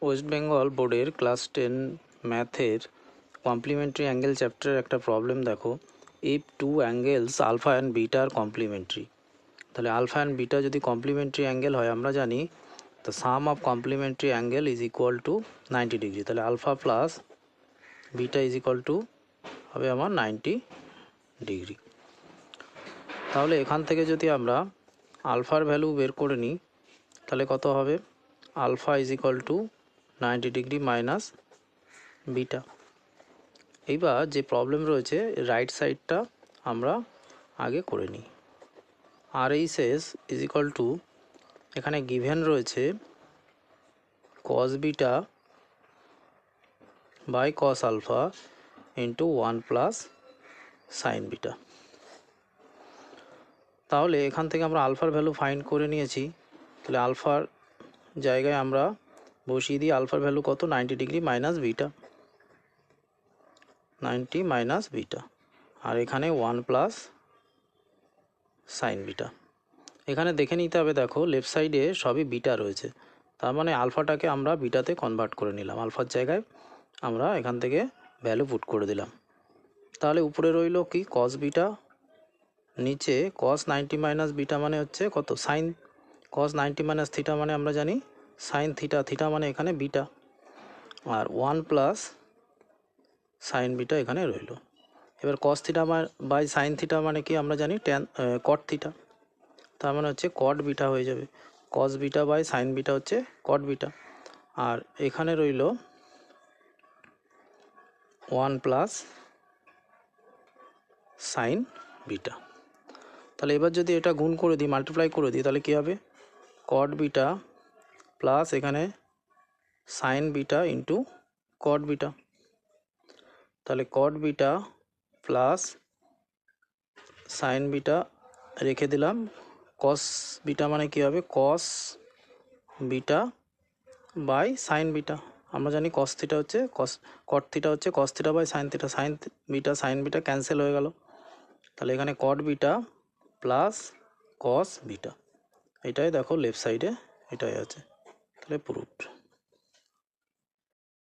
West Bengal বোর্ডের class 10 ম্যাথের complimentary angle চ্যাপ্টারের একটা প্রবলেম দেখো। If two angles alpha and beta are complementary, তাহলে আলফা অ্যান্ড বিটা যদি কমপ্লিমেন্টারি অ্যাঙ্গেল হয় আমরা জানি তো sum of complementary angle is equal to 90 degree. তাহলে alpha plus beta is equal to হবে আমার 90 ডিগ্রি। তাহলে এখান থেকে যদি আমরা আলফার ভ্যালু বের করে নিই তাহলে কত হবে, alpha is equal to 90 degree minus beta. এইবার যে প্রবলেম রয়েছে রাইট সাইডটা আমরা আগে করে নিই। R H S is equal to, এখানে গিভেন রয়েছে cos beta by cos alpha into 1 plus sine beta. তাহলে এখান থেকে আমরা আলফার ভ্যালু ফাইন্ড করে নিয়েছি। তাহলে আলফার জায়গায় আমরা বসিয়ে দিই আলফার ভ্যালু কত, 90 degree minus beta, 90 minus beta, আর এখানে 1 প্লাস সাইন বিটা। এখানে দেখে নিতে হবে, দেখো লেফট সাইডে সবই বিটা রয়েছে, তার মানে আলফাটাকে আমরা বিটাতে কনভার্ট করে নিলাম। আলফার জায়গায় আমরা এখান থেকে ভ্যালু পুট করে দিলাম। তাহলে উপরে রইল কি কস বিটা, নিচে কস 90 মাইনাস বিটা মানে হচ্ছে কত, সাইন। কস 90 মাইনাস থিটা মানে আমরা জানি সাইন থিটা, থিটা মানে এখানে বিটা, আর 1 প্লাস সাইন বিটা এখানে রইল। এবার cos theta by sine theta মানে কি আমরা জানি ট্যান কট থিটা, তার মানে হচ্ছে কট বিটা হয়ে যাবে। Cos beta by sine beta হচ্ছে কট বিটা, আর এখানে রইল 1 প্লাস সাইন বিটা। তাহলে এবার যদি এটা গুণ করে দিই, মাল্টিপ্লাই করে দিই, তাহলে কী হবে, কট বিটা প্লাস এখানে sine beta into cot beta. তাহলে cot beta plus sine beta রেখে দিলাম, কস বিটা মানে কী হবে, cos beta by sine beta. আমরা জানি কস থিটা হচ্ছে কট থিটা হচ্ছে cos theta by sine theta, sine beta cancel হয়ে গেল। তাহলে এখানে cot beta plus cos beta, এটাই দেখো লেফট সাইডে এটাই আছে, তাহলে প্রুফড।